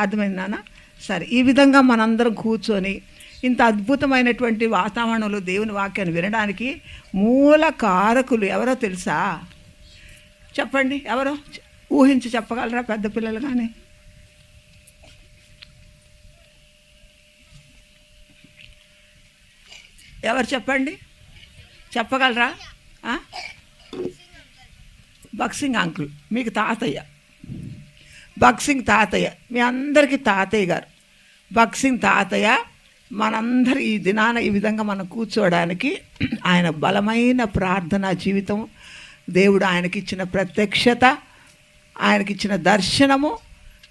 అర్థమైంది నాన్న? సరే, ఈ విధంగా మనందరం కూర్చొని ఇంత అద్భుతమైనటువంటి వాతావరణంలో దేవుని వాక్యాన్ని వినడానికి మూల కారకులు ఎవరో తెలుసా? చెప్పండి, ఎవరో ఊహించి చెప్పగలరా? పెద్ద పిల్లలు కానీ ఎవరు చెప్పండి, చెప్పగలరా? బక్సింగ్ అంకుల్, మీకు తాతయ్య, బక్సింగ్ తాతయ్య, మీ అందరికీ తాతయ్య గారు. బక్సింగ్ తాతయ్య మనందరి ఈ దినాన ఈ విధంగా మనం కూర్చోవడానికి ఆయన బలమైన ప్రార్థనా జీవితం, దేవుడు ఆయనకిచ్చిన ప్రత్యక్షత, ఆయనకిచ్చిన దర్శనము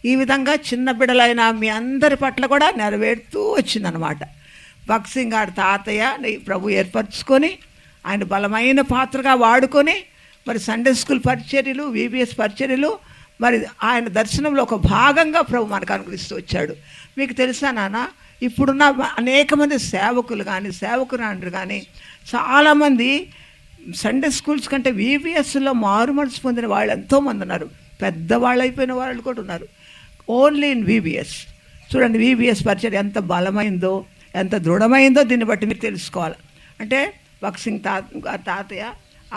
ఈ విధంగా చిన్న బిడ్డలైన మీ అందరి పట్ల కూడా నెరవేరుతూ వచ్చిందనమాట. బక్సింగ్ గారి తాతయ్య ప్రభు ఏర్పరచుకొని ఆయన బలమైన పాత్రగా వాడుకొని మరి సండే స్కూల్ పరిచర్యలు, VBS పరిచర్యలు, మరి ఆయన దర్శనంలో ఒక భాగంగా ప్రభు మనకు అనుగ్రహిస్తూ వచ్చాడు. మీకు తెలుసా నాన్న, ఇప్పుడున్న అనేక మంది సేవకులు కానీ సేవకురాండ్రు కానీ చాలామంది సండే స్కూల్స్ కంటే VBSలో మారు మనసు పొందిన వాళ్ళు ఎంతోమంది ఉన్నారు. పెద్దవాళ్ళు అయిపోయిన వాళ్ళు కూడా ఉన్నారు. Only in VBS. చూడండి, VBS పరిచర్య ఎంత బలమైందో, ఎంత దృఢమైందో దీన్ని బట్టి మీరు తెలుసుకోవాలి. అంటే బక్సింగ్ తాతయ్య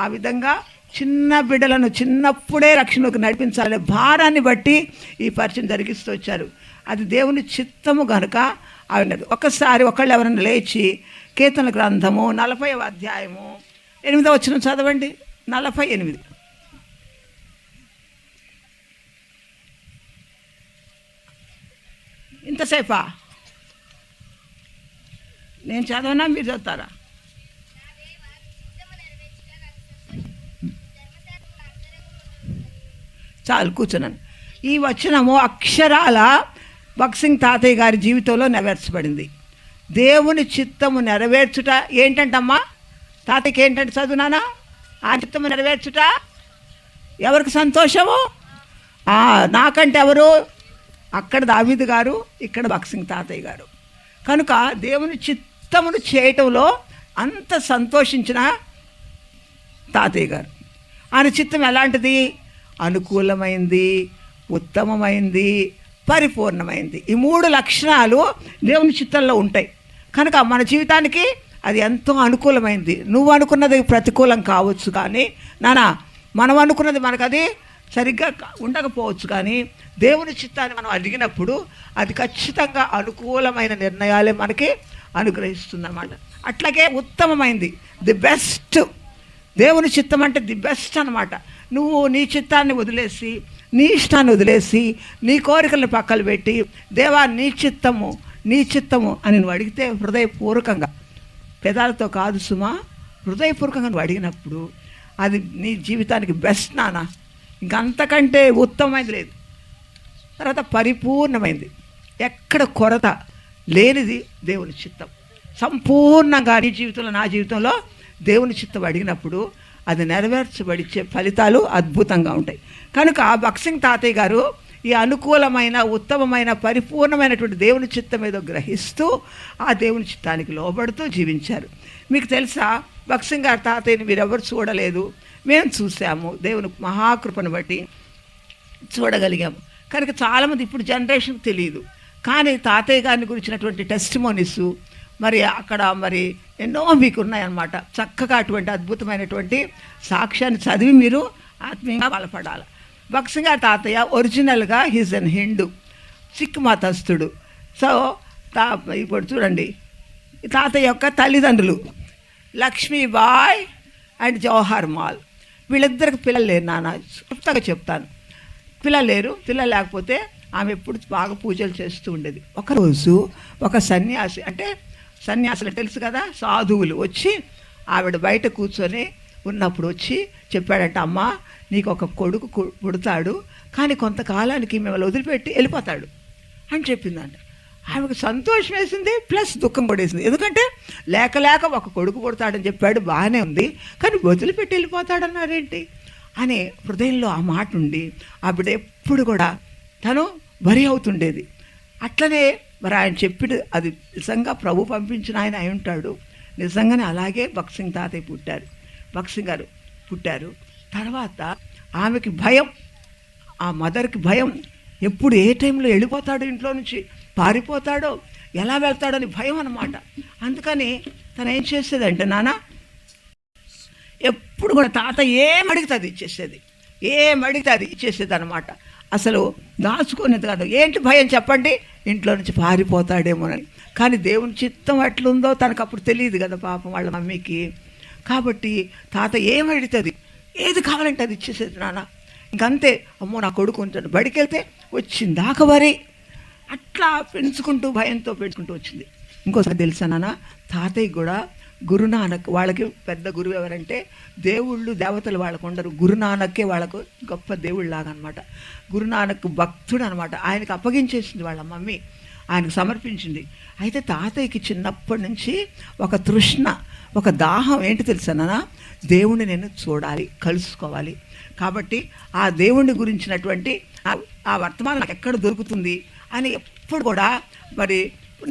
ఆ విధంగా చిన్న బిడ్డలను చిన్నప్పుడే రక్షణకు నడిపించాలనే భారాన్ని బట్టి ఈ పరిచయం జరిగిస్తూ వచ్చారు. అది దేవుని చిత్తము కనుక అవినది. ఒకసారి ఒకళ్ళు ఎవరైనా లేచి కీర్తనల గ్రంథము 40వ అధ్యాయము 8వ వచనం చదవండి. 48. ఇంతసేపా? నేను చదవనా, మీరు చదువుతారా? చాలు, కూర్చున్నాను. ఈ వచనము అక్షరాల బక్సింగ్ తాతయ్య గారి జీవితంలో నెరవేర్చబడింది. దేవుని చిత్తము నెరవేర్చుట ఏంటంటమ్మా? తాతయ్యకి ఏంటంటే చదువునానా? ఆ చిత్తము నెరవేర్చుట ఎవరికి సంతోషము? నాకంటే ఎవరు? అక్కడ దావీదు గారు, ఇక్కడ బక్సింగ్ తాతయ్య గారు. కనుక దేవుని చిత్తమును చేయటంలో అంత సంతోషించిన తాతయ్య గారు. ఆయన చిత్తం ఎలాంటిది? అనుకూలమైంది, ఉత్తమమైంది, పరిపూర్ణమైంది. ఈ 3 లక్షణాలు దేవుని చిత్తంలో ఉంటాయి. కనుక మన జీవితానికి అది ఎంతో అనుకూలమైంది. నువ్వు అనుకున్నది ప్రతికూలం కావచ్చు, కానీ మనం అనుకున్నది మనకు అది సరిగ్గా ఉండకపోవచ్చు, కానీ దేవుని చిత్తాన్ని మనం అడిగినప్పుడు అది ఖచ్చితంగా అనుకూలమైన నిర్ణయాలే మనకి అనుగ్రహిస్తుందన్నమాట. అట్లాగే ఉత్తమమైంది, ది బెస్ట్. దేవుని చిత్తం అంటే ది బెస్ట్ అన్నమాట. నువ్వు నీ చిత్తాన్ని వదిలేసి, నీ ఇష్టాన్ని వదిలేసి, నీ కోరికలను పక్కన పెట్టి, దేవా నీ చిత్తము అని నువ్వు అడిగితే హృదయపూర్వకంగా, పెదాలతో కాదు సుమా, హృదయపూర్వకంగా నువ్వు అడిగినప్పుడు అది నీ జీవితానికి బెస్ట్ నాన్న. ఇంకంతకంటే ఉత్తమమైనది లేదు. తర్వాత పరిపూర్ణమైంది, ఎక్కడ కొరత లేనిది దేవుని చిత్తం. సంపూర్ణంగా నీ జీవితంలో, నా జీవితంలో దేవుని చిత్తం అడిగినప్పుడు అది నెరవేర్చబడిచ్చే ఫలితాలు అద్భుతంగా ఉంటాయి. కనుక బక్సింగ్ తాతయ్య గారు ఈ అనుకూలమైన, ఉత్తమమైన, పరిపూర్ణమైనటువంటి దేవుని చిత్తం ఏదో గ్రహిస్తూ ఆ దేవుని చిత్తానికి లోబడుతూ జీవించారు. మీకు తెలుసా, బక్సింగ్ గారి తాతయ్యని మీరెవరు చూడలేదు, మేము చూసాము. దేవుని మహాకృపను బట్టి చూడగలిగాము. కనుక చాలామంది ఇప్పుడు జనరేషన్కి తెలియదు, కానీ తాతయ్య గారిని గురించినటువంటి టెస్టిమోనీస్ మరి అక్కడ మరి ఎన్నో మీకు ఉన్నాయన్నమాట. చక్కగా అటువంటి అద్భుతమైనటువంటి సాక్ష్యాన్ని చదివి మీరు ఆత్మీయంగా బలపడాలి. బక్సింగ్ గారి తాతయ్య ఒరిజినల్గా హీజ్ అన్ హిందూ, సిక్ మతస్థుడు. సో ఇప్పుడు చూడండి, తాతయ్య యొక్క తల్లిదండ్రులు లక్ష్మీబాయ్ అండ్ జవహర్ మాల్. వీళ్ళిద్దరికి పిల్లలు లేరు నాన్న, చెప్తాగా చెప్తాను. పిల్లలు లేరు. పిల్లలు లేకపోతే ఆమె ఎప్పుడు బాగా పూజలు చేస్తూ ఉండేది. ఒకరోజు ఒక సన్యాసి, అంటే సన్యాసులు తెలుసు కదా, సాధువులు వచ్చి ఆవిడ బయట కూర్చొని ఉన్నప్పుడు వచ్చి చెప్పాడంట, అమ్మ నీకు ఒక కొడుకు పుడతాడు, కానీ కొంతకాలానికి మిమ్మల్ని వదిలిపెట్టి వెళ్ళిపోతాడు అని చెప్పిందంట. ఆమెకు సంతోషం వేసింది, ప్లస్ దుఃఖం కూడా వేసింది. ఎందుకంటే లేక ఒక కొడుకు పుడతాడని చెప్పాడు, బాగానే ఉంది, కానీ వదిలిపెట్టి వెళ్ళిపోతాడన్నారేంటి అని హృదయంలో ఆ మాట ఉండి ఆవిడ ఎప్పుడు కూడా తను వరి అవుతుండేది. అట్లనే మరి ఆయన చెప్పిన అది నిజంగా ప్రభు పంపించిన ఆయన అయి ఉంటాడు. నిజంగానే అలాగే బక్సింగ్ తాతయ్య పుట్టారు, బక్సింగ్ గారు పుట్టారు. తర్వాత ఆమెకి భయం, ఆ మదర్కి భయం, ఎప్పుడు ఏ టైంలో వెళ్ళిపోతాడో, ఇంట్లో నుంచి పారిపోతాడో, ఎలా వెళ్తాడో అని భయం అన్నమాట. అందుకని తను ఏం చేసేదంటే నాన్న, ఎప్పుడు కూడా తాత ఏం అడిగితే అది ఇచ్చేసేది, ఏం అడిగితే అది ఇచ్చేసేది అనమాట. అసలు దాచుకునేది కాదు. ఏంటి భయం చెప్పండి? ఇంట్లో నుంచి పారిపోతాడేమోనని. కానీ దేవుని చిత్తం ఎట్లుందో తనకు అప్పుడు తెలియదు కదా పాపం వాళ్ళ మమ్మీకి. కాబట్టి తాత ఏం అడుగుతుంది, ఏది కావాలంటే అది ఇచ్చేసేది నాన్న. ఇంకంతే, అమ్మో నా కొడుకు ఉంటాడు, బడికి వెళ్తే వచ్చిందాక వరి అట్లా పెంచుకుంటూ భయంతో పెంచుకుంటూ వచ్చింది. ఇంకోసారి తెలుసా నాన్న, తాతయ్య కూడా గురునానక్, వాళ్ళకి పెద్ద గురువు ఎవరంటే దేవుళ్ళు దేవతలు వాళ్ళకు ఉండరు, గురునానక్కే వాళ్ళకు గొప్ప దేవుళ్ళలాగా అనమాట. గురునానక్ భక్తుడు అనమాట. ఆయనకు అప్పగించేసింది వాళ్ళ మమ్మీ, ఆయనకు సమర్పించింది. అయితే తాతయ్యకి చిన్నప్పటి నుంచి ఒక తృష్ణ, ఒక దాహం ఏంటి తెలుసా నాన్న, దేవుణ్ణి నేను చూడాలి, కలుసుకోవాలి. కాబట్టి ఆ దేవుణ్ణి గురించినటువంటి ఆ వర్తమానం నాకు ఎక్కడ దొరుకుతుంది అని ఎప్పుడు కూడా మరి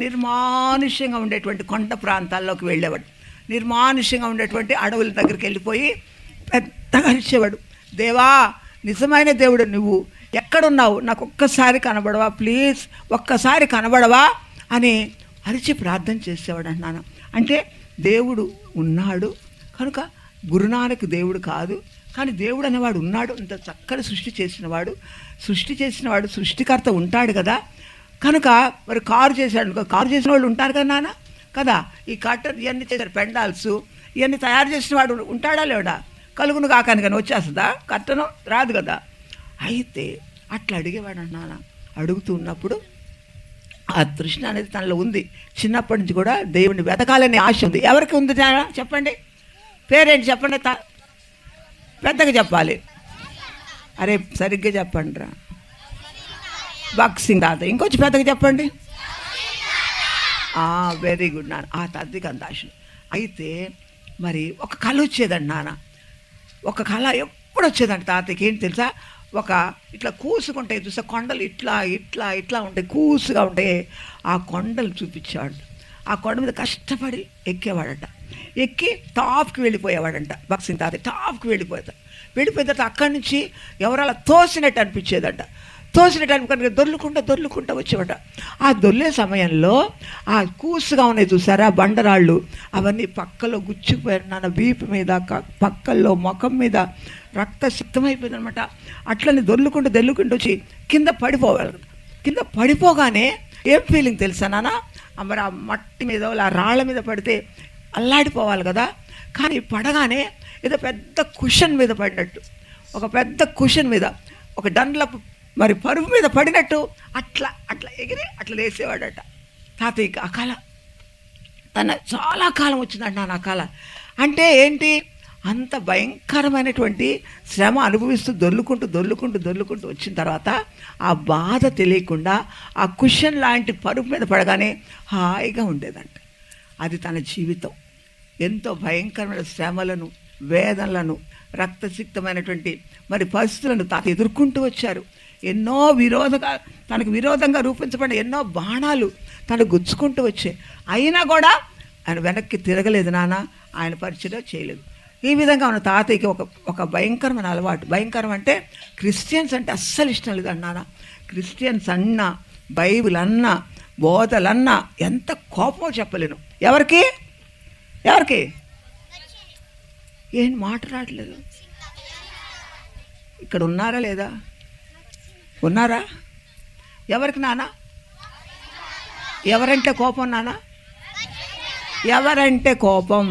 నిర్మానుష్యంగా ఉండేటువంటి కొండ ప్రాంతాల్లోకి వెళ్ళేవాడు. నిర్మానుష్యంగా ఉండేటువంటి అడవుల దగ్గరికి వెళ్ళిపోయి పెద్దగా అరిచేవాడు, దేవా నిజమైన దేవుడు నువ్వు ఎక్కడున్నావు, నాకు ఒక్కసారి కనబడవా ప్లీజ్, ఒక్కసారి కనబడవా అని అరిచి ప్రార్థన చేసేవాడు అన్నాను. అంటే దేవుడు ఉన్నాడు కనుక గురునానక్ దేవుడు కాదు, కానీ దేవుడు అనేవాడు ఉన్నాడు. ఇంత చక్కటి సృష్టి చేసినవాడు, సృష్టికర్త ఉంటాడు కదా. కనుక మరి కారు చేశాడు, కారు చేసిన వాళ్ళు ఉంటారు కదా నాన్న కదా. ఈ కట్టర్ ఇవన్నీ చేశారు, పెండాల్స్ ఇవన్నీ తయారు చేసిన వాడు ఉంటాడా లేడా? కలుగును కాకాని కానీ వచ్చేస్తుందా? కట్టను రాదు కదా. అయితే అట్లా అడిగేవాడు నాన్న. అడుగుతూ ఉన్నప్పుడు ఆ తృష్ణ అనేది తనలో ఉంది. చిన్నప్పటి నుంచి కూడా దేవుని వెతకాలనే ఆశ ఉంది. ఎవరికి ఉంది చెప్పండి, పేరేంటి చెప్పండి, పెద్దగా చెప్పాలి. అరే సరిగ్గా చెప్పండి రా. భక్సింగ్ తాత. ఇంకొంచెం పెద్దగా చెప్పండి. వెరీ గుడ్ నాన్న. ఆ తాతకి అంత ఆశ. అయితే మరి ఒక కళ వచ్చేదండి నాన్న, ఒక కళ ఎప్పుడు వచ్చేదండి తాతకి. ఏంటి తెలుసా, ఒక ఇట్లా కూసుకుంటాయి చూసా కొండలు, ఇట్లా ఇట్లా ఇట్లా ఉంటాయి, కూసుగా ఉంటాయి. ఆ కొండలు చూపించేవాడు. ఆ కొండ మీద కష్టపడి ఎక్కేవాడట. ఎక్కి టాప్కి వెళ్ళిపోయేవాడంట భక్సింగ్ తాత. టాప్కి వెళ్ళిపోయిన తర్వాత అక్కడి నుంచి ఎవరలా తోసినట్టు అనిపించేదంట. తోసినట్టు అనుకుని దొర్లుకుంటూ వచ్చేవాట. ఆ దొర్లే సమయంలో ఆ కూసుగా ఉన్నాయి చూసారా బండరాళ్ళు, అవన్నీ పక్కలో గుచ్చుకుపోయారు నాన్న. వీపు మీద, పక్కల్లో, ముఖం మీద రక్త సిద్ధమైపోయింది అనమాట. అట్లనే దొర్లుకుంటూ వచ్చి కింద పడిపోవాలి. కింద పడిపోగానే ఏం ఫీలింగ్ తెలుసా నాన్న, మరి ఆ మట్టి మీద ఆ రాళ్ళ మీద పడితే అల్లాడిపోవాలి కదా. కానీ పడగానే ఏదో పెద్ద కుషన్ మీద పడినట్టు, ఒక పెద్ద కుషన్ మీద ఒక డండ్లపు మరి పరుపు మీద పడినట్టు అట్లా ఎగిరి అట్లా లేసేవాడట తాతయ్యకి. ఆ కళ తన చాలా కాలం వచ్చిందంట నా కళ. అంటే ఏంటి, అంత భయంకరమైనటువంటి శ్రమ అనుభవిస్తూ దొర్లుకుంటూ వచ్చిన తర్వాత ఆ బాధ తెలియకుండా ఆ కుషన్ లాంటి పరుపు మీద పడగానే హాయిగా ఉండేదంట. అది తన జీవితం. ఎంతో భయంకరమైన శ్రమలను, వేదనలను, రక్తసిక్తమైనటువంటి మరి పరిస్థితులను తాత ఎదుర్కొంటూ వచ్చారు. ఎన్నో తనకు విరోధంగా రూపించబడిన ఎన్నో బాణాలు తను గుచ్చుకుంటూ వచ్చాయి. అయినా కూడా ఆయన వెనక్కి తిరగలేదు నాన్న, ఆయన పరిచయం చేయలేదు. ఈ విధంగా ఉన్న తాతయ్యకి ఒక భయంకరమైన అలవాటు. భయంకరం అంటే క్రిస్టియన్స్ అంటే అస్సలు ఇష్టం లేదండి నాన్న. క్రిస్టియన్స్ అన్నా, బైబిల్ అన్నా, బోధలన్నా ఎంత కోపమో చెప్పలేను. ఎవరికి ఏం మాట్లాడలేదు. ఇక్కడ ఉన్నారా లేదా? ఉన్నారా? ఎవరికి నాన్న? ఎవరంటే కోపం నాన్న? ఎవరంటే కోపం?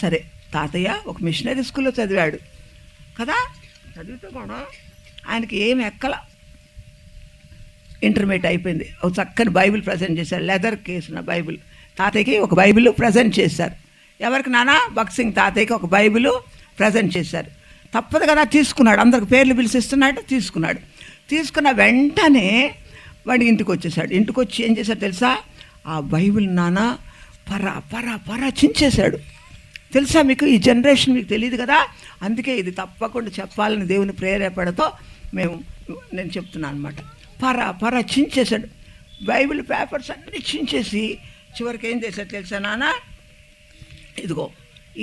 సరే, తాతయ్య ఒక మిషనరీ స్కూల్లో చదివాడు కదా. చదివితే కూడా ఆయనకి ఏం ఎక్కల. ఇంటర్మీడియట్ అయిపోయింది. ఒక చక్కని బైబిల్ ప్రజెంట్ చేశారు, లెదర్ కేసిన బైబిల్. తాతయ్యకి ఒక బైబిల్ ప్రజెంట్ చేశారు. ఎవరికి నాన్న? భక్సింగ్ తాతయ్యకి ఒక బైబిల్ ప్రజెంట్ చేశారు. తప్పదు కదా, తీసుకున్నాడు. అందరికి పేర్లు పిలిచిస్తున్నాడు, తీసుకున్న వెంటనే వాడి ఇంటికి వచ్చేసాడు. ఇంటికి వచ్చి ఏం చేశాడు తెలుసా, ఆ బైబిల్ నాన్న పర చించేశాడు. తెలుసా మీకు? ఈ జనరేషన్ మీకు తెలియదు కదా, అందుకే ఇది తప్పకుండా చెప్పాలని దేవుని ప్రేరేపణతో నేను చెప్తున్నాను అనమాట. పర చించేశాడు. బైబిల్ పేపర్స్ అన్నీ చించేసి చివరికి ఏం చేశాడు తెలుసా నాన్న, ఇదిగో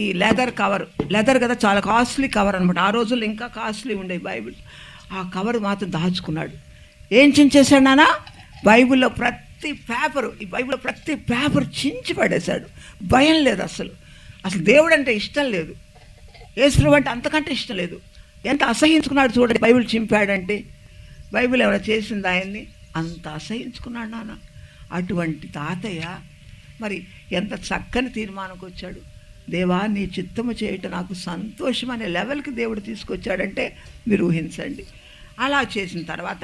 ఈ లెదర్ కవర్, లెదర్ కదా చాలా కాస్ట్లీ కవర్ అనమాట. ఆ రోజుల్లో ఇంకా కాస్ట్లీ ఉండేవి బైబిల్. ఆ కవర్ మాత్రం దాచుకున్నాడు. ఏం చించేశాడు నాన్న? బైబిల్లో ప్రతి పేపరు, ఈ బైబిల్లో ప్రతి పేపర్ చించి పడేశాడు. భయం లేదు అసలు. అసలు దేవుడు అంటే ఇష్టం లేదు, యేసు అంటే అంతకంటే ఇష్టం లేదు. ఎంత అసహించుకున్నాడు చూడండి, బైబిల్ చింపాడంటే. బైబిల్ ఎవరైనా చేసింది ఆయన్ని? అంత అసహించుకున్నాడు నాన్న. అటువంటి తాతయ్య మరి ఎంత చక్కని తీర్మానంకి వచ్చాడు. దేవా, నీ చిత్తము చేయటం నాకు సంతోషం అనే లెవెల్కి దేవుడు తీసుకొచ్చాడంటే మీరు ఊహించండి. అలా చేసిన తర్వాత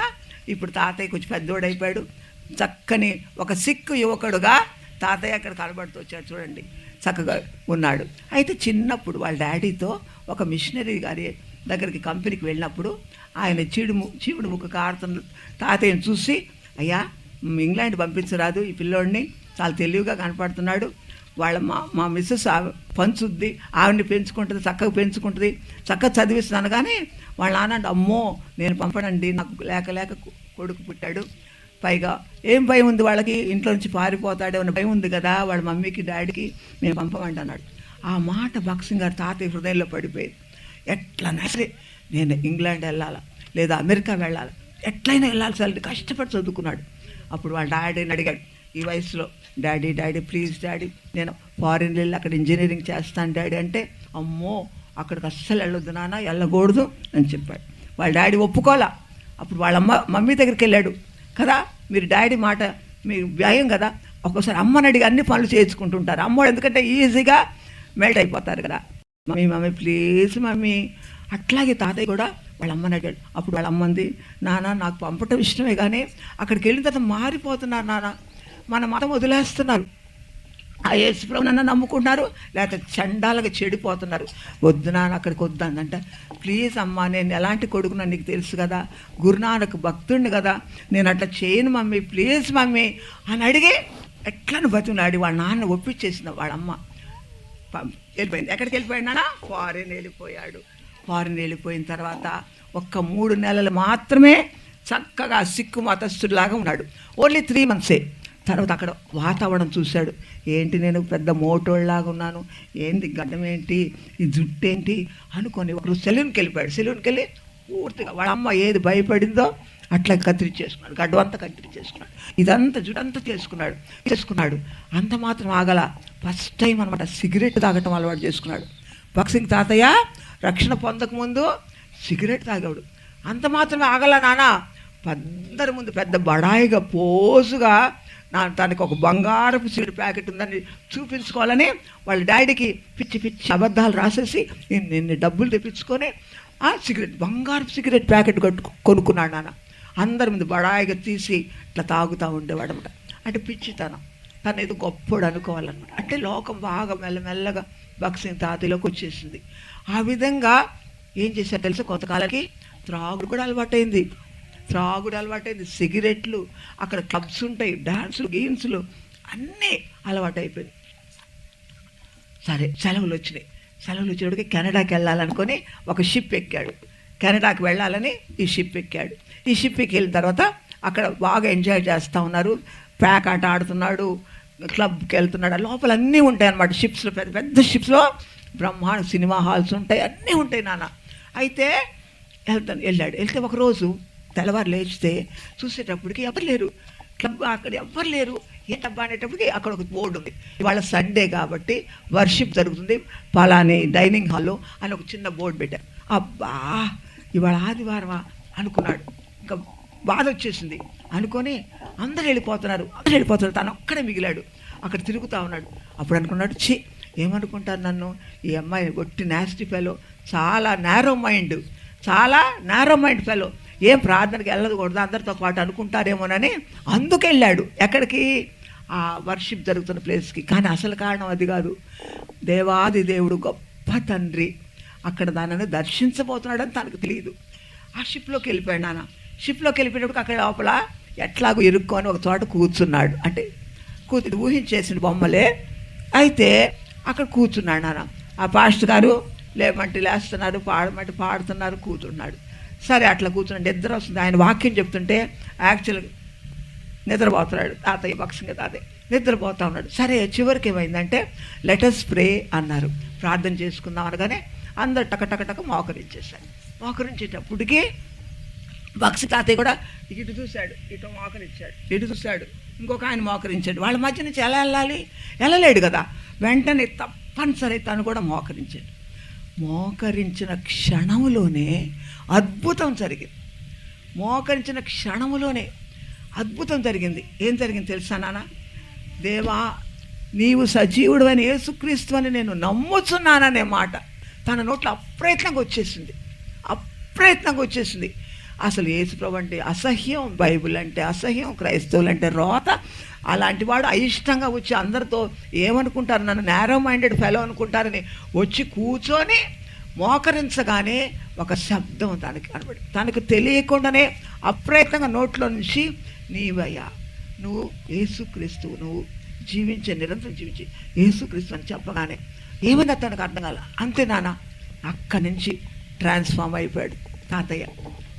ఇప్పుడు తాతయ్య కొంచెం పెద్దోడైపోయాడు. చక్కని ఒక సిక్కు యువకుడుగా తాతయ్య అక్కడ కనబడుతూ వచ్చాడు చూడండి, చక్కగా ఉన్నాడు. అయితే చిన్నప్పుడు వాళ్ళ డాడీతో ఒక మిషనరీ గారి దగ్గరికి కంపెనీకి వెళ్ళినప్పుడు ఆయన చీవుడు ముక్కు కారుతున్న తాతయ్యను చూసి, అయ్యా ఇంగ్లాండ్ పంపించరాదు, ఈ పిల్లోడిని చాలా తెలివిగా కనపడుతున్నాడు, వాళ్ళ మా మిస్సెస్ పంచుద్ది, ఆవిడని పెంచుకుంటుంది, చక్కగా పెంచుకుంటుంది, చక్కగా చదివిస్తున్నాను. కానీ వాళ్ళ నాన్న, అమ్మో నేను పంపడండి, నాకు లేక లేక కొడుకు పుట్టాడు, పైగా ఏం భయం ఉంది వాళ్ళకి, ఇంట్లో నుంచి పారిపోతాడే అన్న భయం ఉంది కదా వాళ్ళ మమ్మీకి డాడీకి, మేము పంపమండి అన్నాడు. ఆ మాట భక్సింగ్ గారు తాతయ్య హృదయంలో పడిపోయింది. ఎట్లన్నా సరే నేను ఇంగ్లాండ్ వెళ్ళాలా లేదా అమెరికా వెళ్ళాలి, ఎట్లయినా వెళ్ళాలి సార్, కష్టపడి చదువుకున్నాడు. అప్పుడు వాళ్ళ డాడీని అడిగాడు ఈ వయసులో, డాడీ ప్లీజ్ డాడీ, నేను ఫారిన్ వెళ్ళి అక్కడ ఇంజనీరింగ్ చేస్తాను డాడీ అంటే, అమ్మో అక్కడికి అస్సలు వెళ్ళొద్దు నాన్న, వెళ్ళకూడదు అని చెప్పాడు. వాళ్ళ డాడీ ఒప్పుకోలా. అప్పుడు వాళ్ళ మమ్మీ దగ్గరికి వెళ్ళాడు కదా, మీరు డాడీ మాట మీరు భయం కదా, ఒక్కోసారి అమ్మని అడిగి అన్ని పనులు చేయించుకుంటుంటారు. అమ్మోడు ఎందుకంటే ఈజీగా మెల్ట్ అయిపోతారు కదా. Mummy please mummy. అట్లాగే తాతయ్య కూడా వాళ్ళ అమ్మని అడిగాడు. అప్పుడు వాళ్ళ అమ్మంది, నాన్న నాకు పంపటం ఇష్టమే కానీ అక్కడికి వెళ్ళిన తర్వాత మారిపోతున్నారు నాన్న, మన మతం వదిలేస్తున్నారు, ఆ యేసుప్రభు నన్ను నమ్ముకుంటున్నారు, లేకపోతే చండాలుగా చెడిపోతున్నారు, వద్దు నాన్న అక్కడికి వద్దందంట. ప్లీజ్ అమ్మా, నేను ఎలాంటి కొడుకున్నా నీకు తెలుసు కదా, గురునానక్ భక్తుడిని కదా, నేను అట్లా చేయను మమ్మీ, ప్లీజ్ మమ్మీ అని అడిగి ఎట్లను బతుకున్నాడు. వాళ్ళ నాన్న ఒప్పించేసిన వాళ్ళమ్మ వెళ్ళిపోయింది. ఎక్కడికి వెళ్ళిపోయాడు నాన్న? ఫారిన్ వెళ్ళిపోయాడు. ఫారిన్ వెళ్ళిపోయిన తర్వాత 3 నెలలు మాత్రమే చక్కగా సిక్కు మతస్థుడిలాగా ఉన్నాడు. Only 3 months. తర్వాత అక్కడ వాతావరణం చూశాడు. ఏంటి నేను పెద్ద మోటోళ్ళలాగా ఉన్నాను, ఏంటి గడ్డం ఏంటి, ఈ జుట్టు ఏంటి అనుకొని ఒకరు సెలూన్కి వెళ్ళిపోయాడు. సెలూన్కి వెళ్ళి పూర్తిగా వాళ్ళ అమ్మ ఏది భయపడిందో అట్లా కత్తిరించేసుకున్నాడు, గడ్డమంతా కత్తిరించేసుకున్నాడు, ఇదంతా జుడంతా చేసుకున్నాడు. అంత మాత్రం ఆగల, ఫస్ట్ టైం అనమాట సిగరెట్ తాగటం అలవాటు చేసుకున్నాడు. భక్సింగ్ తాతయ్య రక్షణ పొందకముందు సిగరెట్ తాగాడు. అంత మాత్రమే ఆగల నాన్న, అందరి ముందు పెద్ద బడాయిగా పోజుగా తనకి ఒక బంగారపు సిగరెట్ ప్యాకెట్ ఉందని చూపించుకోవాలని వాళ్ళ డాడీకి పిచ్చి అబద్ధాలు రాసేసి నిన్ను డబ్బులు తెప్పించుకొని ఆ బంగారపు సిగరెట్ ప్యాకెట్ కొనుక్కున్నాడు నాన్న. అందరి ముందు బడాయిగా తీసి ఇట్లా తాగుతూ ఉండేవాడు అనమాట. అంటే పిచ్చితనం, తను ఏదో గొప్పడు అనుకోవాలన్నమాట. అంటే లోకం బాగా మెల్లమెల్లగా భక్సింగ్ తాతయ్యలోకి వచ్చేసింది. ఆ విధంగా ఏం చేశారు తెలుసా, కొంతకాలకి త్రాగుడు కూడా అలవాటైంది. సిగరెట్లు, అక్కడ క్లబ్స్ ఉంటాయి, డాన్సులు గేమ్స్లు అన్నీ అలవాటు అయిపోయింది. సరే సెలవులు వచ్చినప్పటికీ కెనడాకి వెళ్ళాలనుకొని ఒక షిప్ ఎక్కాడు. కెనడాకి వెళ్ళాలని ఈ షిప్ ఎక్కాడు. ఈ షిప్ ఎక్కి వెళ్ళిన తర్వాత అక్కడ బాగా ఎంజాయ్ చేస్తూ ఉన్నారు, ప్యాక్ ఆట ఆడుతున్నాడు, క్లబ్కి వెళ్తున్నాడు. లోపల అన్నీ ఉంటాయి అన్నమాట షిప్స్లో, పెద్ద పెద్ద షిప్స్లో బ్రహ్మాండ సినిమా హాల్స్ ఉంటాయి, అన్నీ ఉంటాయి నాన్న. అయితే వెళ్తే ఒకరోజు తెల్లవారు లేచితే చూసేటప్పటికి ఎవరు లేరు, క్లబ్ అక్కడ ఎవ్వరు లేరు. ఏంటబ్బా అనేటప్పటికి అక్కడ ఒక బోర్డు ఉంది, ఇవాళ సండే కాబట్టి వర్షిప్ జరుగుతుంది పలాని డైనింగ్ హాల్లో అని ఒక చిన్న బోర్డు పెట్టారు. అబ్బా ఇవాళ ఆదివారమా అనుకున్నాడు. ఇంకా బాధ వచ్చేసింది అనుకొని అందరూ వెళ్ళిపోతున్నారు, తను ఒక్కడే మిగిలాడు. అక్కడ తిరుగుతూ ఉన్నాడు. అప్పుడు అనుకున్నాడు, ఏమనుకుంటారు నన్ను, ఈ అమ్మాయి ఒట్టి నాస్టీ ఫెలో, చాలా నేరో మైండ్ ఫెలో, ఏం ప్రార్థనకి వెళ్ళకూడదు అందరితో పాటు అనుకుంటారేమోనని అందుకెళ్ళాడు. ఎక్కడికి? ఆ వర్షిప్ జరుగుతున్న ప్లేస్కి. కానీ అసలు కారణం అది కాదు. దేవాది దేవుడు గొప్ప తండ్రి అక్కడ దానిని దర్శించబోతున్నాడని తనకు తెలియదు. ఆ షిప్లోకి వెళ్ళిపోయాడు నాన్న. షిప్లోకి వెళ్ళిపోయినప్పుడు అక్కడ లోపల ఎట్లాగో ఇరుక్కొని ఒక చోట కూర్చున్నాడు. అంటే ఊహించేసిన బొమ్మలే. అయితే అక్కడ కూర్చున్నాడు నాన్న. ఆ పాస్టర్ గారు లేమంటే లేస్తున్నారు, పాడమంటే పాడుతున్నారు, కూర్చున్నాడు. సరే అట్లా కూర్చున్నాడు, నిద్ర వస్తుంది. ఆయన వాక్యం చెప్తుంటే యాక్చువల్గా నిద్రపోతున్నాడు తాతయ్య, భక్సింగ్ తాతయ్య నిద్రపోతూ ఉన్నాడు. సరే చివరికి ఏమైందంటే లెటస్ ప్రే అన్నారు, ప్రార్థన చేసుకుందాం అనగానే అందరు టక మోకరించేశారు. మోకరించేటప్పటికి భక్సి తాతయ్య కూడా ఇటు చూశాడు, ఇటు మోకరించాడు, ఇటు చూశాడు, ఇంకొక ఆయన మోకరించాడు. వాళ్ళ మధ్య నుంచి ఎలా వెళ్ళాలి? వెళ్ళలేడు కదా. వెంటనే తప్పనిసరి తను కూడా మోకరించాడు. మోకరించిన క్షణంలోనే అద్భుతం జరిగింది. మోకరించిన క్షణంలోనే అద్భుతం జరిగింది. ఏం జరిగింది తెలుసా నాన్న? దేవా, నీవు సజీవుడు అని యేసుక్రీస్తు అని నేను నమ్ముతున్నాననే మాట తన నోట్లో అప్రయత్నంగా వచ్చేసింది. అసలు యేసుప్రభు అంటే అసహ్యం, బైబిల్ అంటే అసహ్యం, క్రైస్తవులు అంటే రోత. అలాంటి వాడు అయిష్టంగా వచ్చి అందరితో ఏమనుకుంటారు, నన్ను నేరో మైండెడ్ ఫెలో అనుకుంటారని వచ్చి కూర్చొని మోకరించగానే ఒక శబ్దం తనకి కనబడి, తనకు తెలియకుండానే అప్రయత్నంగా నోట్లో నుంచి నీవయ్యా, నువ్వు యేసుక్రీస్తువు, నువ్వు నిరంతరం జీవించి యేసుక్రీస్తు అని చెప్పగానే ఏమన్నా తనకు అర్థం కాల. అంతే నాన్న, అక్కడి నుంచి ట్రాన్స్ఫార్మ్ అయిపోయాడు తాతయ్య.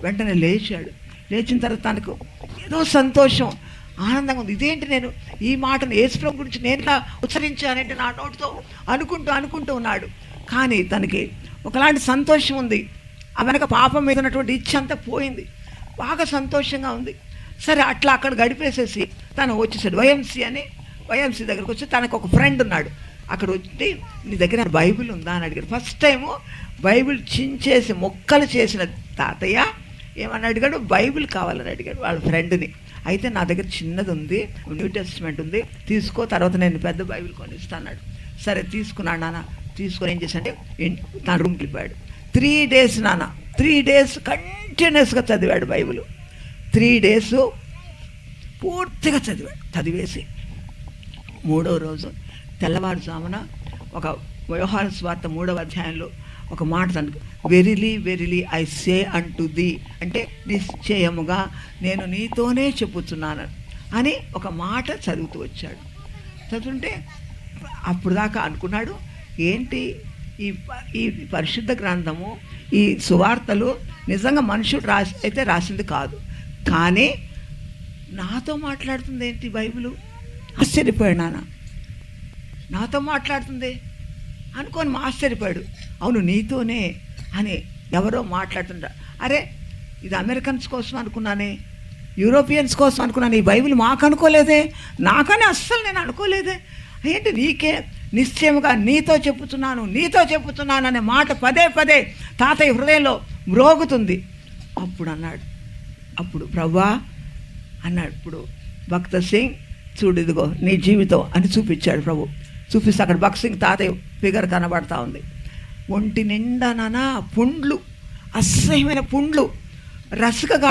వెంటనే లేచాడు. లేచిన తర్వాత తనకు ఏదో సంతోషం, ఆనందంగా ఉంది. ఇదేంటి, నేను ఈ మాటను యేసుప్రభు గురించి నేను ఇలా ఉచ్చరించానంటే నా నోటితో అనుకుంటూ ఉన్నాడు. కానీ తనకి ఒకలాంటి సంతోషం ఉంది. ఆ వెనక పాపం మీద ఉన్నటువంటి ఇచ్చ అంతా పోయింది. బాగా సంతోషంగా ఉంది. సరే, అట్లా అక్కడ గడిపేసేసి తను వచ్చేసాడు. వైఎంసీ దగ్గరకు వచ్చి తనకు ఒక ఫ్రెండ్ ఉన్నాడు. అక్కడ వచ్చి, నీ దగ్గర బైబిల్ ఉందా అని అడిగాడు. ఫస్ట్ టైము బైబిల్ చించేసి మొక్కలు చేసిన తాతయ్య ఏమని అడిగాడు? బైబిల్ కావాలని అడిగాడు వాళ్ళ ఫ్రెండ్ని. అయితే నా దగ్గర చిన్నది ఉంది, న్యూ టెస్ట్మెంట్ ఉంది, తీసుకో, తర్వాత నేను పెద్ద బైబిల్ కొనిస్తాన్నాడు. సరే తీసుకున్నాడు నాన్న. తీసుకొని ఏం చేశాడంటే తన రూమ్కి వెళ్ళిపోయాడు. 3 days నాన్న, 3 days కంటిన్యూస్గా చదివాడు బైబిల్. 3 days పూర్తిగా చదివేసి 3వ రోజు తెల్లవారుజామున ఒక యోహాను సువార్త 3వ అధ్యాయంలో ఒక మాట తనకు, verily verily I say unto the, అంటే నిశ్చయముగా నేను నీతోనే చెప్పుతున్నాను అని ఒక మాట చదువుతూ వచ్చాడు. చదువుతుంటే అప్పుడు దాకా అనుకున్నాడు, ఏంటి ఈ పరిశుద్ధ గ్రంథము, ఈ సువార్తలు నిజంగా మనుషుడు రాసింది కాదు, కానీ నాతో మాట్లాడుతుంది ఏంటి బైబిలు? ఆశ్చర్యపోయాడు నాన్న. నాతో మాట్లాడుతుంది అనుకొని ఆశ్చర్యపోయాడు. అవును, నీతోనే అని ఎవరో మాట్లాడుతుంటారు. అరే, ఇది అమెరికన్స్ కోసం అనుకున్నానే, యూరోపియన్స్ కోసం అనుకున్నాను, ఈ బైబిల్ మాకు అనుకోలేదే, నాకని అస్సలు నేను అనుకోలేదే. ఏంటి, నీకే నిశ్చయముగా నీతో చెప్పుతున్నాను అనే మాట పదే పదే తాతయ్య హృదయంలో మ్రోగుతుంది. అప్పుడు ప్రభువా అన్నాడు. ఇప్పుడు భక్త సింగ్ చూడు, ఇదిగో నీ జీవితం అని చూపించాడు ప్రభు. చూపిస్తే అక్కడ భక్త సింగ్ తాతయ్య ఫిగర్ కనబడతా ఉంది. ఒంటి నిండా నానా పుండ్లు, అసహ్యమైన పుండ్లు, రసికగా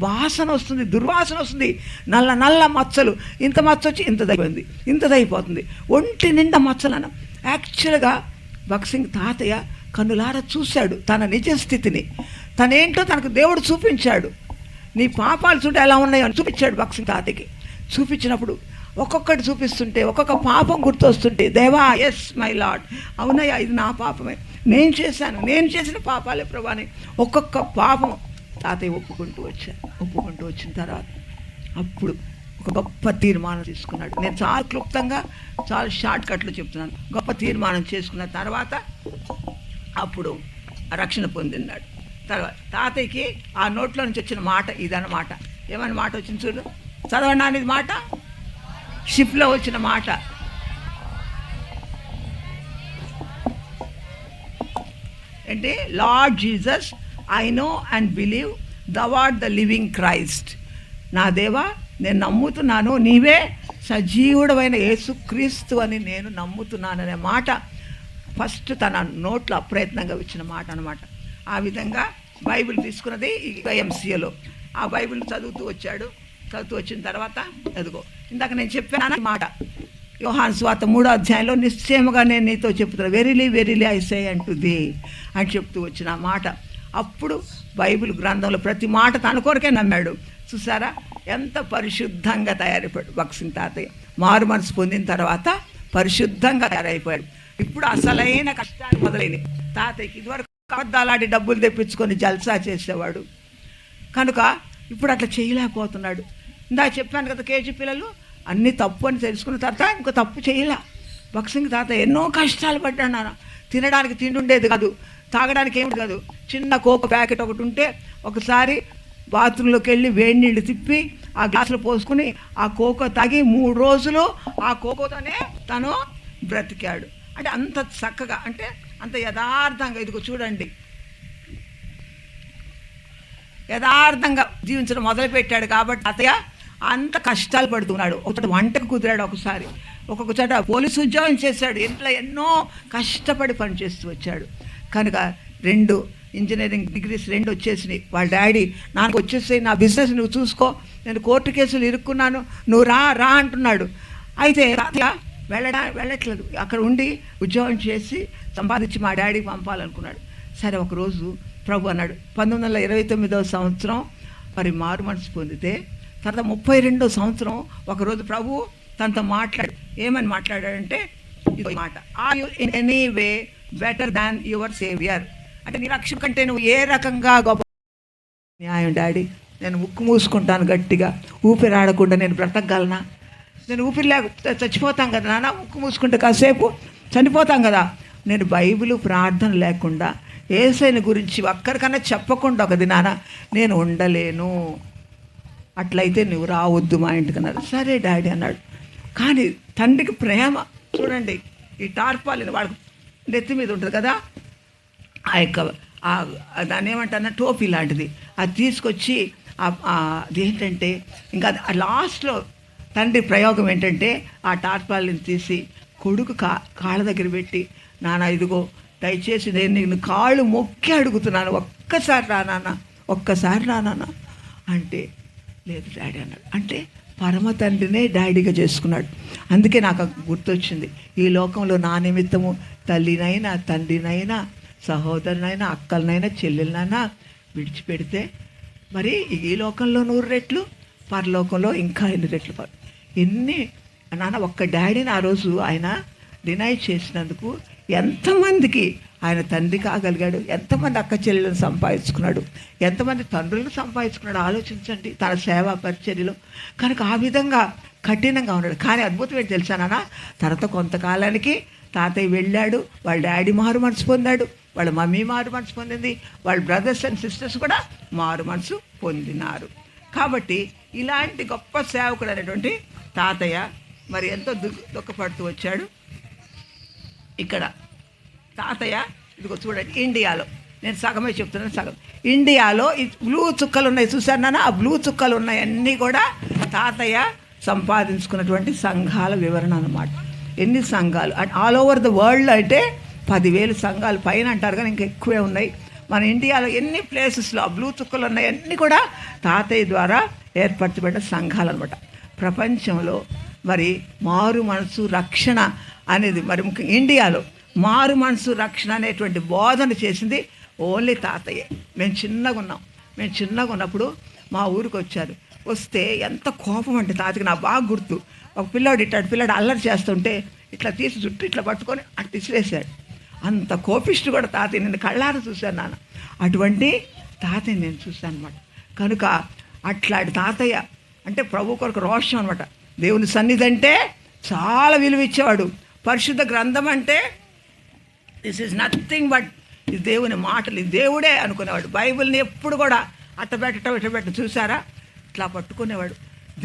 వాసన వస్తుంది, దుర్వాసన వస్తుంది, నల్ల మచ్చలు, ఇంత మచ్చ వచ్చి ఇంతదైపోతుంది, ఒంటి నిండా మచ్చలన. యాక్చువల్గా భక్త సింగ్ తాతయ్య కన్నులారా చూశాడు తన నిజ స్థితిని. తనేంటో తనకు దేవుడు చూపించాడు. నీ పాపాలు చూడ ఎలా ఉన్నాయో అని చూపించాడు భక్త సింగ్ తాతయ్యకి. చూపించినప్పుడు ఒక్కొక్కటి చూపిస్తుంటే ఒక్కొక్క పాపం గుర్తొస్తుంటే, దేవా, ఎస్ మై లార్డ్, అవునయ్యా, ఇది నా పాపమే, నేను చేసిన పాపాలే ప్రభా అని ఒక్కొక్క పాపం తాతయ్య ఒప్పుకుంటూ వచ్చిన తర్వాత అప్పుడు ఒక గొప్ప తీర్మానం తీసుకున్నాడు. నేను చాలా క్లుప్తంగా, చాలా షార్ట్ కట్లో చెప్తున్నాను. గొప్ప తీర్మానం చేసుకున్న తర్వాత అప్పుడు రక్షణ పొందినాడు. తర్వాత తాతయ్యకి ఆ నోట్లో నుంచి వచ్చిన మాట ఇదన్నమాట. ఏమని మాట వచ్చింది చూడు, చదవండి అనేది మాట, షిప్లో వచ్చిన మాట. ఏంటి? Lord Jesus, I know and believe దౌ art the living Christ. నా దేవా, నేను నమ్ముతున్నాను, నీవే సజీవుడమైన యేసుక్రీస్తు అని నేను నమ్ముతున్నాననే మాట ఫస్ట్ తన నోట్లో అప్రయత్నంగా వచ్చిన మాట అనమాట. ఆ విధంగా బైబిల్ తీసుకున్నది వైఎంసీఏలో. ఆ బైబిల్ చదువుతూ వచ్చిన తర్వాత ఎదుగో ఇందాక నేను చెప్పాను మాట, యోహాను సువార్త 3వ అధ్యాయంలో నిశ్చయముగా నేను నీతో చెప్తున్నా, verily I say unto the అని చెప్తూ వచ్చిన మాట. అప్పుడు బైబిల్ గ్రంథంలో ప్రతి మాట తన కొరకే నమ్మాడు. చూసారా ఎంత పరిశుద్ధంగా తయారైపోయాడు భక్త సింగ్ తాతయ్య. మారు మనసు పొందిన తర్వాత పరిశుద్ధంగా తయారైపోయాడు. ఇప్పుడు అసలైన కష్టాలు మొదలైనవి తాతయ్యకి. ఇదివరకు అబద్ధాలాడి డబ్బులు తెప్పించుకొని జల్సా చేసేవాడు కనుక ఇప్పుడు అట్లా చేయలేకపోతున్నాడు. ఇందా చెప్పాను కదా, కేజీ పిల్లలు అన్నీ తప్పు అని తెలుసుకున్న తర్వాత ఇంకో తప్పు చేయలే. భక్త సింగ్ తాతయ్య ఎన్నో కష్టాలు పడ్డాడు నాన్న. తినడానికి తిండి ఉండేది కాదు, తాగడానికి ఏమిటి కాదు. చిన్న కోక్ ప్యాకెట్ ఒకటి ఉంటే ఒకసారి బాత్రూంలోకి వెళ్ళి వేడి నీళ్ళు తిప్పి ఆ గ్లాసులో పోసుకుని ఆ కోకో తాగి 3 రోజులు ఆ కోకోతోనే తను బ్రతికాడు. అంటే అంత చక్కగా, అంటే అంత యథార్థంగా, ఇదిగో చూడండి, యథార్థంగా జీవించడం మొదలుపెట్టాడు. కాబట్టి అతయ్య అంత కష్టాలు పడుతున్నాడు. ఒకటి వంటకు కుదిరాడు, ఒకసారి ఒక్కొక్క చోట పోలీసు ఉద్యోగం చేశాడు. ఇంట్లో ఎన్నో కష్టపడి పనిచేస్తూ వచ్చాడు. కనుక 2 ఇంజనీరింగ్ డిగ్రీస్ 2 వచ్చేసినాయి. వాళ్ళ డాడీ, నాకు వచ్చేసి నా బిజినెస్ నువ్వు చూసుకో, నేను కోర్టు కేసులు ఇరుక్కున్నాను, నువ్వు రా అంటున్నాడు. అయితే వెళ్ళట్లేదు. అక్కడ ఉండి ఉద్యోగం చేసి సంపాదించి మా డాడీకి పంపాలనుకున్నాడు. సరే ఒకరోజు ప్రభు అన్నాడు, 1929వ సంవత్సరం మరి మారు మనసు పొందితే తర్వాత 32వ సంవత్సరం ఒకరోజు ప్రభు తనతో ఏమని మాట్లాడాడంటే ఇది మాట, are you in any way better than your saviour. అంటే నీ రక్షణ కంటే నువ్వు ఏ రకంగా గొప్ప. న్యాయం డాడీ, నేను ముక్కు మూసుకుంటాను గట్టిగా, ఊపిరి ఆడకుండా నేను బ్రతకగలనా? నేను ఊపిరి లేక చచ్చిపోతాం కదా నాన్న, ముక్కు మూసుకుంటే కాసేపు చనిపోతాం కదా. నేను బైబిల్ ప్రార్థన లేకుండా యేసయ్యని గురించి ఒక్కరికన్నా చెప్పకుండా ఒక దినాన నేను ఉండలేను. అట్లయితే నువ్వు రావద్దు మా ఇంటికి అన్నాడు. సరే డాడీ అన్నాడు. కానీ తండ్రికి ప్రేమ చూడండి, ఈ టార్పాలిన్ వాళ్ళకి నెత్తి మీద ఉంటుంది కదా, ఆ యొక్క దాన్ని ఏమంటారన్న టోపీ లాంటిది, అది తీసుకొచ్చి అదేంటంటే ఇంకా లాస్ట్లో తండ్రి ప్రయోగం ఏంటంటే ఆ టార్పాలిన్ తీసి కొడుకు కాళ్ళ దగ్గర పెట్టి, నాన్న ఇదిగో దయచేసి నేను నేను కాళ్ళు మొక్కి అడుగుతున్నాను, ఒక్కసారి రా నాన్న, ఒక్కసారి రా నాన్న అంటే లేదు డాడీ అన్నాడు. అంటే పరమ తండ్రినే డాడీగా చేసుకున్నాడు. అందుకే నాకు గుర్తొచ్చింది, ఈ లోకంలో నా నిమిత్తము తల్లినైనా తండ్రినైనా సహోదరునైనా అక్కలనైనా చెల్లెలనైనా విడిచిపెడితే మరి ఈ లోకంలో 100 రెట్లు, పరలోకంలో ఇంకా 8 రెట్లు. ఎన్ని నాన్న ఒక్క డాడీని ఆ రోజు ఆయన డినై చేసినందుకు ఎంతమందికి ఆయన తండ్రి కాగలిగాడు, ఎంతమంది అక్క చెల్లెలను సంపాదించుకున్నాడు, ఎంతమంది తండ్రులను సంపాదించుకున్నాడు ఆలోచించండి తన సేవా పరిచర్యలో. కనుక ఆ విధంగా కఠినంగా ఉన్నాడు. కానీ అద్భుతం ఏంటి తెలుసా నాన్న, తర్వాత కొంతకాలానికి తాతయ్య వెళ్ళాడు, వాళ్ళ డాడీ మారు మనసు పొందాడు, వాళ్ళ మమ్మీ మారు మనసు పొందింది, వాళ్ళ బ్రదర్స్ అండ్ సిస్టర్స్ కూడా మారు మనసు పొందినారు. కాబట్టి ఇలాంటి గొప్ప సేవకుడు అనేటువంటి తాతయ్య మరి ఎంతో దుఃఖపడుతూ వచ్చాడు. ఇక్కడ తాతయ్య ఇదిగో చూడండి, ఇండియాలో నేను సగమే చెప్తున్నాను, సగం ఇండియాలో ఈ బ్లూ చుక్కలు ఉన్నాయి చూసారు నాన్న, ఆ బ్లూ చుక్కలు ఉన్నాయన్నీ కూడా తాతయ్య సంపాదించుకున్నటువంటి సంఘాల వివరణ అన్నమాట. ఎన్ని సంఘాలు ఆల్ ఓవర్ ద వరల్డ్ అంటే 10,000 సంఘాలు పైన అంటారు, కానీ ఇంకా ఎక్కువే ఉన్నాయి. మన ఇండియాలో ఎన్ని ప్లేసెస్లో ఆ బ్లూ చుక్కలు ఉన్నాయి అన్నీ కూడా తాతయ్య ద్వారా ఏర్పరచబడిన సంఘాలు అనమాట. ప్రపంచంలో మరి మారు మనసు రక్షణ అనేది మరి ముఖ్యంగా ఇండియాలో మారు మనసు రక్షణ అనేటువంటి బోధన చేసింది ఓన్లీ తాతయ్యే. మేము చిన్నగా ఉన్నప్పుడు మా ఊరికి వచ్చారు. వస్తే ఎంత కోపం అంటే తాతకి నాకు బాగా గుర్తు. ఒక పిల్లాడు అల్లరి చేస్తుంటే ఇట్లా తీసి చుట్టూ ఇట్లా పట్టుకొని అటు విసిరేసాడు. అంత కోపిష్టి కూడా తాతయ్య నేను కళ్ళారా చూశాను నాన్న. అటువంటి తాతయ్య నేను చూశాను అనమాట. కనుక అట్లాంటి తాతయ్య అంటే ప్రభు కొరకు రోషం అనమాట. దేవుని సన్నిధి అంటే చాలా విలువ ఇచ్చేవాడు. పరిశుద్ధ గ్రంథం అంటే దిస్ ఈజ్ నథింగ్ బట్ ఇది దేవుని మాటలు, ఇది దేవుడే అనుకునేవాడు. బైబిల్ని ఎప్పుడు కూడా ఇట్ట చూసారా, ఇట్లా పట్టుకునేవాడు.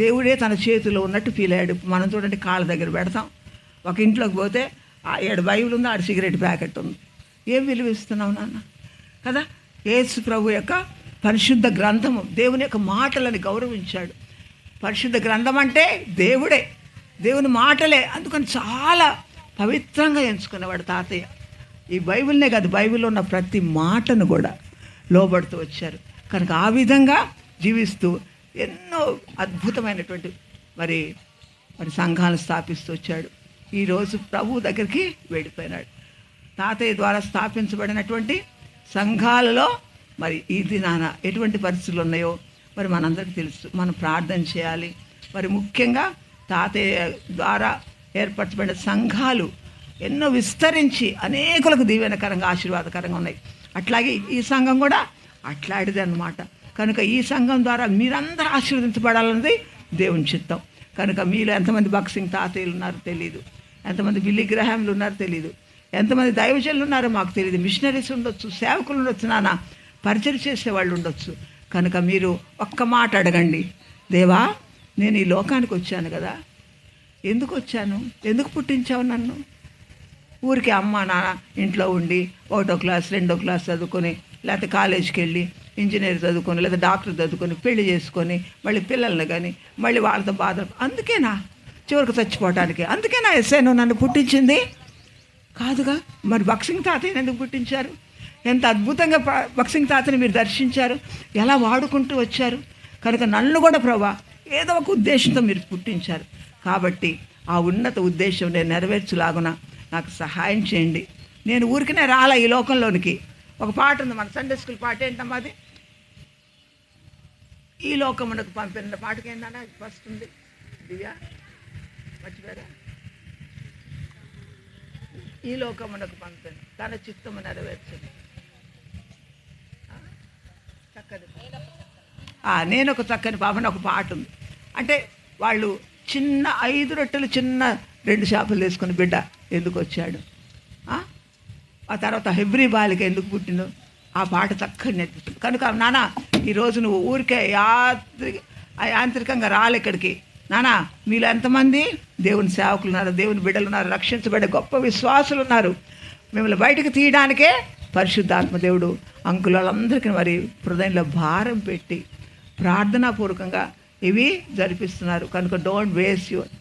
దేవుడే తన చేతిలో ఉన్నట్టు ఫీల్ అయ్యాడు. మనం చూడండి కాళ్ళ దగ్గర పెడతాం. ఒక ఇంట్లోకి పోతే 7 బైబిల్ ఉంది, 6 సిగరెట్ ప్యాకెట్ ఉంది. ఏం విలువ ఇస్తున్నావు నాన్న కదా. యేసు ప్రభు యొక్క పరిశుద్ధ గ్రంథము దేవుని యొక్క మాటలని గౌరవించాడు. పరిశుద్ధ గ్రంథం అంటే దేవుడే, దేవుని మాటలే. అందుకని చాలా పవిత్రంగా ఎంచుకునేవాడు తాతయ్య. ఈ బైబిల్నే కాదు, బైబిల్లో ఉన్న ప్రతి మాటను కూడా లోబడుతూ వచ్చారు. కనుక ఆ విధంగా జీవిస్తూ ఎన్నో అద్భుతమైనటువంటి మరి సంఘాలను స్థాపిస్తూ వచ్చాడు. ఈరోజు ప్రభు దగ్గరికి వెళ్ళిపోయినాడు. తాతయ్య ద్వారా స్థాపించబడినటువంటి సంఘాలలో మరి ఈ దినాన ఎటువంటి పరిస్థితులు ఉన్నాయో మరి మనందరికీ తెలుసు. మనం ప్రార్థన చేయాలి. మరి ముఖ్యంగా తాతయ్య ద్వారా ఏర్పరచబడిన సంఘాలు ఎన్నో విస్తరించి అనేకులకు దీవెనకరంగా ఆశీర్వాదకరంగా ఉన్నాయి. అట్లాగే ఈ సంఘం కూడా అట్లాంటిది అన్నమాట. కనుక ఈ సంఘం ద్వారా మీరందరూ ఆశీర్వదించబడాలన్నది దేవుని చిత్తం. కనుక మీలో ఎంతమంది బాక్సింగ్ తాతయ్యలు ఉన్నారో తెలియదు, ఎంతమంది బిల్లీ గ్రహాంలు ఉన్నారో తెలియదు, ఎంతమంది దైవజనులు ఉన్నారో మాకు తెలియదు. మిషనరీస్ ఉండొచ్చు, సేవకులు ఉండొచ్చు, నాన్న పరిచయం చేసేవాళ్ళు ఉండొచ్చు. కనుక మీరు ఒక్క మాట అడగండి, దేవా నేను ఈ లోకానికి వచ్చాను కదా, ఎందుకు వచ్చాను, ఎందుకు పుట్టించావు నన్ను? ఊరికి అమ్మ నాన్న ఇంట్లో ఉండి 1వ క్లాస్ 2వ క్లాస్ చదువుకొని, లేకపోతే కాలేజీకి వెళ్ళి ఇంజనీర్ చదువుకొని, లేదా డాక్టర్ చదువుకొని పెళ్లి చేసుకొని మళ్ళీ పిల్లల్ని కానీ మళ్ళీ వాళ్ళతో బాధ, అందుకేనా చివరికి చచ్చిపోవటానికి? అందుకేనా ఎస్ఐను నన్ను పుట్టించింది? కాదుగా. మరి భక్సింగ్ తాతయ్యని ఎందుకు పుట్టించారు? ఎంత అద్భుతంగా భక్సింగ్ తాతని మీరు దర్శించారు, ఎలా వాడుకుంటూ వచ్చారు. కనుక నన్ను కూడా ప్రభా ఏదో ఒక ఉద్దేశంతో మీరు పుట్టించారు. కాబట్టి ఆ ఉన్నత ఉద్దేశం నేను నెరవేర్చులాగున నాకు సహాయం చేయండి. నేను ఊరికనే రాలా ఈ లోకంలోనికి. ఒక పాట ఉంది మన సండే స్కూల్ పాట, ఏంటమ్మా అది? ఈ లోకమునకు పంపిన పాటకి ఏంటన్నా ఫస్ట్ ఉంది, దివ్య మర్చిపోయారా? ఈ లోకమునకు పంపిన తన చిత్తము నెరవేర్చండి. చక్కని నేను ఒక చక్కని పాపని ఒక పాట ఉంది. అంటే వాళ్ళు చిన్న 5 రొట్టెలు చిన్న 2 చేపలు తీసుకుని బిడ్డ ఎందుకు వచ్చాడు, ఆ తర్వాత హెబ్రీ బాలిక ఎందుకు పుట్టిందో ఆ పాట చక్కగా నేర్పిస్తుంది. కనుక నాన్న ఈరోజు నువ్వు ఊరికే యాంత్రికంగా రాలే ఇక్కడికి. నానా మీలో ఎంతమంది దేవుని సేవకులు ఉన్నారు, దేవుని బిడ్డలు ఉన్నారు, రక్షించబడే గొప్ప విశ్వాసులు ఉన్నారు. మిమ్మల్ని బయటకు తీయడానికే పరిశుద్ధాత్మ దేవుడు అంకులందరికీ మరి హృదయంలో భారం పెట్టి ప్రార్థనాపూర్వకంగా ఇవి జరిపిస్తున్నారు. కనుక డోంట్ వేస్ట్ యువర్